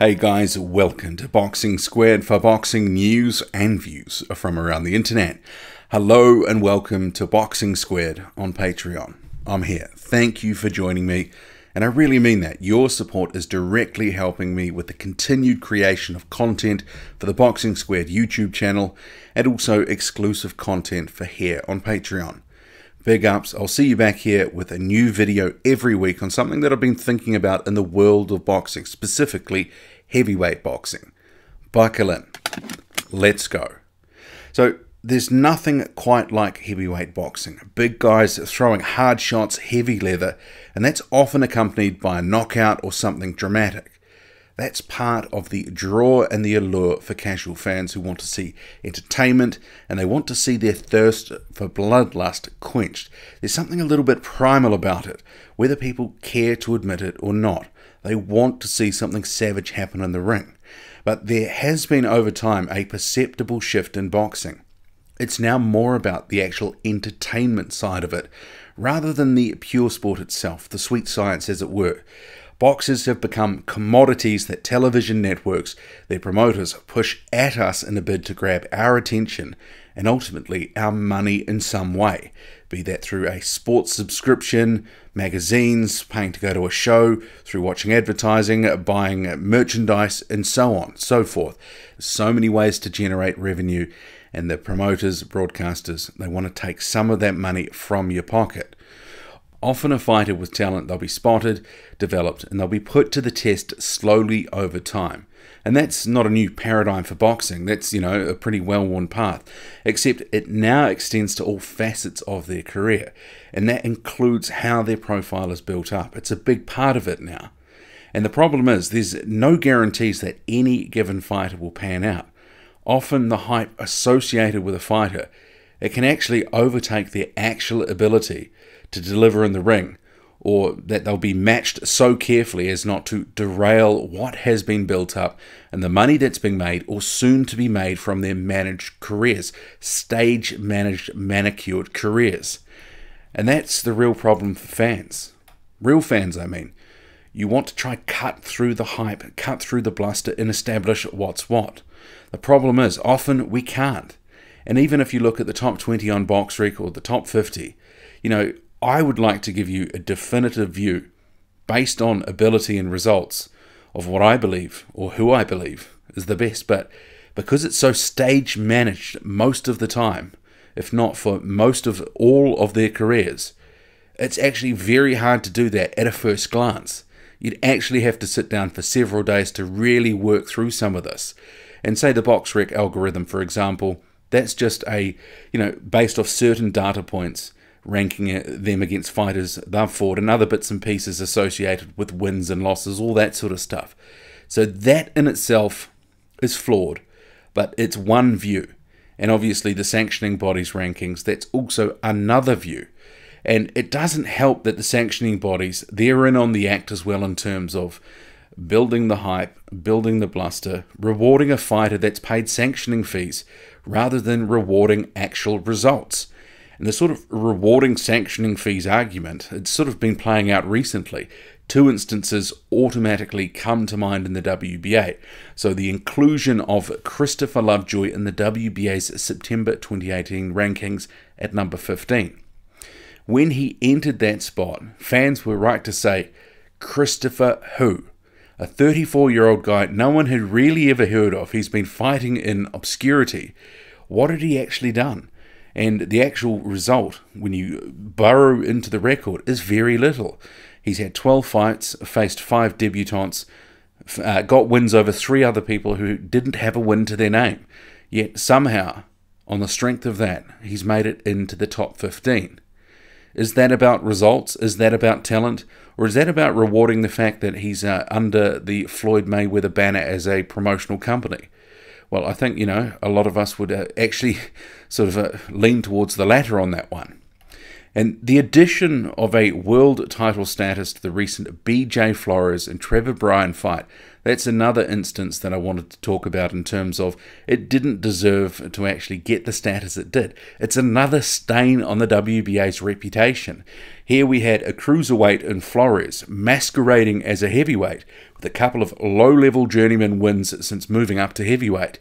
Hey guys, welcome to Boxing Squared for boxing news and views from around the internet. Hello and welcome to Boxing Squared on Patreon. I'm here. Thank you for joining me, and I really mean that. Your support is directly helping me with the continued creation of content for the Boxing Squared YouTube channel and also exclusive content for here on Patreon. Big ups. I'll see you back here with a new video every week on something that I've been thinking about in the world of boxing, specifically heavyweight boxing. Buckle in. Let's go. So there's nothing quite like heavyweight boxing. Big guys throwing hard shots, heavy leather, and that's often accompanied by a knockout or something dramatic. That's part of the draw and the allure for casual fans who want to see entertainment and they want to see their thirst for bloodlust quenched. There's something a little bit primal about it, whether people care to admit it or not. They want to see something savage happen in the ring. But there has been over time a perceptible shift in boxing. It's now more about the actual entertainment side of it, rather than the pure sport itself, the sweet science as it were. Boxers have become commodities that television networks, their promoters, push at us in a bid to grab our attention and ultimately our money in some way, be that through a sports subscription, magazines, paying to go to a show, through watching advertising, buying merchandise, and so on, so forth. So many ways to generate revenue, and the promoters, broadcasters, they want to take some of that money from your pocket. Often a fighter with talent, they'll be spotted, developed, and they'll be put to the test slowly over time. And that's not a new paradigm for boxing. That's, a pretty well-worn path. Except it now extends to all facets of their career. And that includes how their profile is built up. It's a big part of it now. And the problem is, there's no guarantees that any given fighter will pan out. Often the hype associated with a fighter, it can actually overtake their actual ability to deliver in the ring, or that they'll be matched so carefully as not to derail what has been built up and the money that's being made or soon to be made from their managed careers, stage managed, manicured careers. And that's the real problem for fans. Real fans, I mean. You want to try cut through the hype, cut through the bluster and establish what's what. The problem is, often we can't. And even if you look at the top 20 on BoxRec or the top 50, I would like to give you a definitive view based on ability and results of what I believe or who I believe is the best. But because it's so stage managed most of the time, if not for most of all of their careers, it's actually very hard to do that at a first glance. You'd actually have to sit down for several days to really work through some of this. And say the BoxRec algorithm, for example, that's just based off certain data points, ranking them against fighters they've fought and other bits and pieces associated with wins and losses, all that sort of stuff. So that in itself is flawed, but it's one view. And obviously the sanctioning body's rankings, that's also another view. And it doesn't help that the sanctioning bodies, they're in on the act as well in terms of building the hype, building the bluster, rewarding a fighter that's paid sanctioning fees rather than rewarding actual results. And the sort of rewarding sanctioning fees argument, it's sort of been playing out recently. Two instances automatically come to mind in the WBA. So the inclusion of Christopher Lovejoy in the WBA's September 2018 rankings at number 15. When he entered that spot, fans were right to say, Christopher who? A 34-year-old guy no one had really ever heard of. He's been fighting in obscurity. What had he actually done? And the actual result, when you burrow into the record, is very little. He's had 12 fights, faced 5 debutantes, got wins over 3 other people who didn't have a win to their name. Yet somehow, on the strength of that, he's made it into the top 15. Is that about results? Is that about talent? Or is that about rewarding the fact that he's under the Floyd Mayweather banner as a promotional company? Well, I think, a lot of us would actually sort of lean towards the latter on that one. And the addition of a world title status to the recent BJ Flores and Trevor Bryan fight, that's another instance that I wanted to talk about in terms of it didn't deserve to actually get the status it did. It's another stain on the WBA's reputation. Here we had a cruiserweight in Flores masquerading as a heavyweight with a couple of low-level journeyman wins since moving up to heavyweight.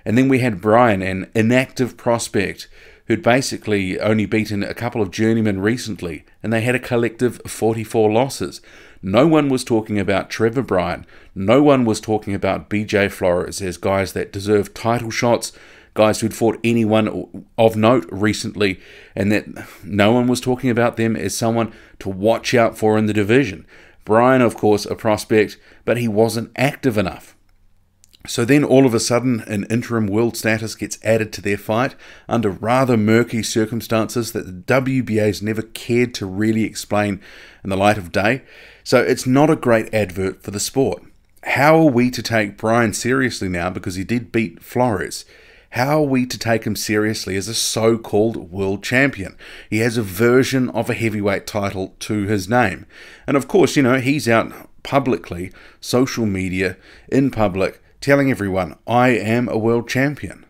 And then we had Bryan, an inactive prospect who'd basically only beaten a couple of journeymen recently, and they had a collective 44 losses. No one was talking about Trevor Bryan. No one was talking about BJ Flores as guys that deserve title shots, guys who'd fought anyone of note recently, and that no one was talking about them as someone to watch out for in the division. Bryan, of course, a prospect, but he wasn't active enough. So then all of a sudden an interim world status gets added to their fight under rather murky circumstances that the WBA's never cared to really explain in the light of day. So it's not a great advert for the sport. How are we to take Bryan seriously now because he did beat Flores? How are we to take him seriously as a so-called world champion? He has a version of a heavyweight title to his name. And of course, he's out publicly, social media, in public, telling everyone, I am a world champion.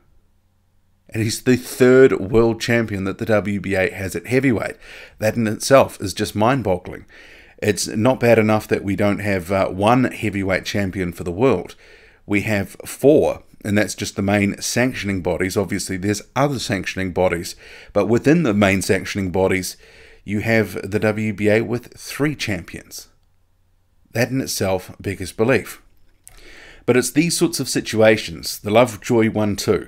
And he's the third world champion that the WBA has at heavyweight. That in itself is just mind-boggling. It's not bad enough that we don't have one heavyweight champion for the world. We have 4, and that's just the main sanctioning bodies. Obviously, there's other sanctioning bodies, but within the main sanctioning bodies, you have the WBA with 3 champions. That in itself beggars belief. But it's these sorts of situations, the Lovejoy one too,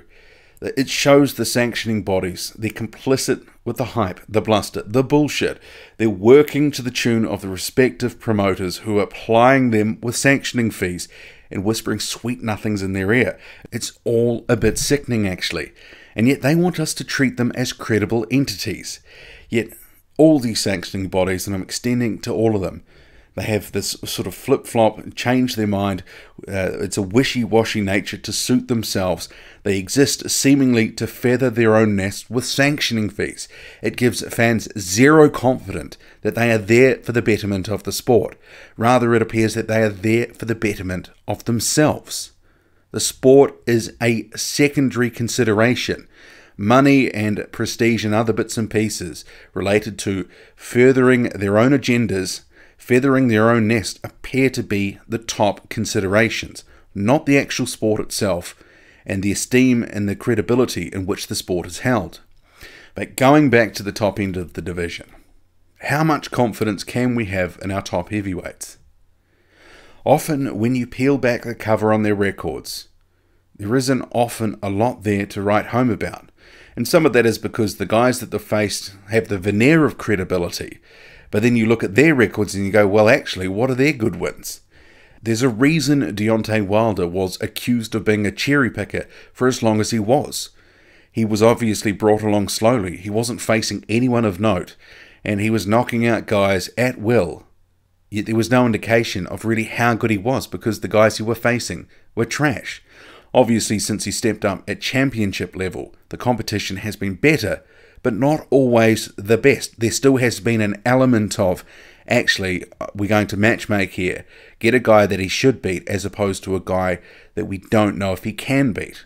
that it shows the sanctioning bodies, they're complicit with the hype, the bluster, the bullshit. They're working to the tune of the respective promoters who are plying them with sanctioning fees and whispering sweet nothings in their ear. It's all a bit sickening actually. And yet they want us to treat them as credible entities. Yet all these sanctioning bodies, and I'm extending to all of them, they have this sort of flip-flop, change their mind. It's a wishy-washy nature to suit themselves. They exist seemingly to feather their own nest with sanctioning fees. It gives fans zero confidence that they are there for the betterment of the sport. Rather, it appears that they are there for the betterment of themselves. The sport is a secondary consideration. Money and prestige and other bits and pieces related to furthering their own agendas, feathering their own nest, appear to be the top considerations, not the actual sport itself and the esteem and the credibility in which the sport is held. But going back to the top end of the division, how much confidence can we have in our top heavyweights? Often when you peel back the cover on their records, there isn't often a lot there to write home about. And some of that is because the guys that they've faced have the veneer of credibility. But then you look at their records and you go, well, actually, what are their good wins? There's a reason Deontay Wilder was accused of being a cherry picker for as long as he was. He was obviously brought along slowly. He wasn't facing anyone of note, and he was knocking out guys at will. Yet there was no indication of really how good he was because the guys he were facing were trash. Obviously, since he stepped up at championship level, the competition has been better, but not always the best. There still has been an element of, actually, we're going to matchmake here. Get a guy that he should beat as opposed to a guy that we don't know if he can beat.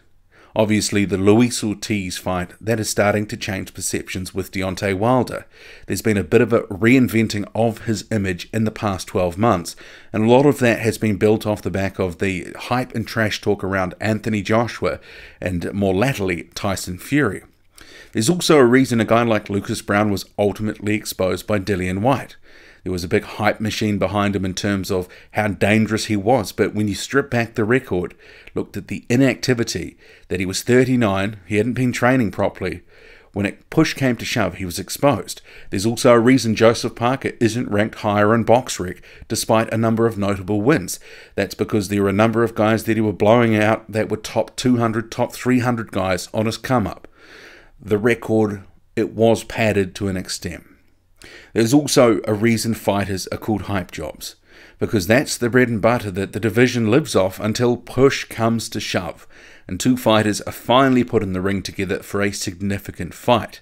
Obviously, the Luis Ortiz fight, that is starting to change perceptions with Deontay Wilder. There's been a bit of a reinventing of his image in the past 12 months, and a lot of that has been built off the back of the hype and trash talk around Anthony Joshua and more latterly Tyson Fury. There's also a reason a guy like Lucas Browne was ultimately exposed by Dillian Whyte. There was a big hype machine behind him in terms of how dangerous he was, but when you strip back the record, looked at the inactivity, that he was 39, he hadn't been training properly. When push came to shove, he was exposed. There's also a reason Joseph Parker isn't ranked higher in BoxRec, despite a number of notable wins. That's because there were a number of guys that he were blowing out that were top 200, top 300 guys on his come-up. The record, it was padded to an extent. There's also a reason fighters are called hype jobs, because that's the bread and butter that the division lives off until push comes to shove, and two fighters are finally put in the ring together for a significant fight.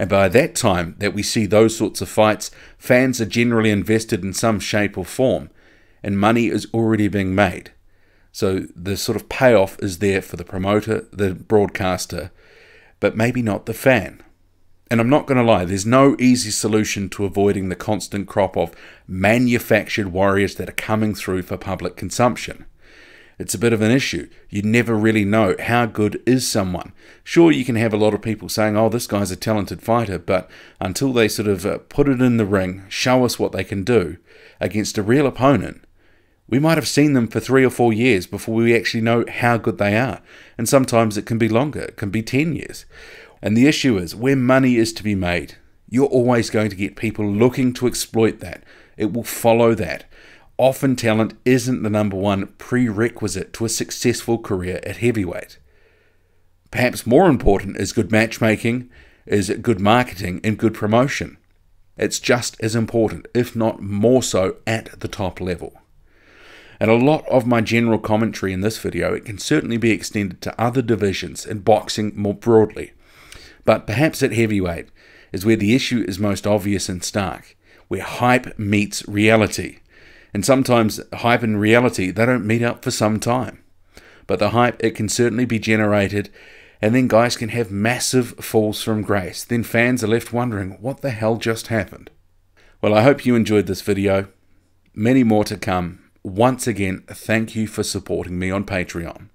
And by that time that we see those sorts of fights, fans are generally invested in some shape or form, and money is already being made. So the sort of payoff is there for the promoter, the broadcaster, but maybe not the fan. And I'm not going to lie, there's no easy solution to avoiding the constant crop of manufactured warriors that are coming through for public consumption. It's a bit of an issue. You never really know how good is someone. Sure, you can have a lot of people saying, oh, this guy's a talented fighter, but until they sort of put it in the ring, show us what they can do against a real opponent, we might have seen them for 3 or 4 years before we actually know how good they are. And sometimes it can be longer. It can be 10 years. And the issue is, where money is to be made, you're always going to get people looking to exploit that. It will follow that. Often talent isn't the number one prerequisite to a successful career at heavyweight. Perhaps more important is good matchmaking, is good marketing, and good promotion. It's just as important, if not more so, at the top level. And a lot of my general commentary in this video, it can certainly be extended to other divisions and boxing more broadly. But perhaps at heavyweight is where the issue is most obvious and stark, where hype meets reality. And sometimes hype and reality, they don't meet up for some time. But the hype, it can certainly be generated, and then guys can have massive falls from grace. Then fans are left wondering, what the hell just happened? Well, I hope you enjoyed this video. Many more to come. Once again, thank you for supporting me on Patreon.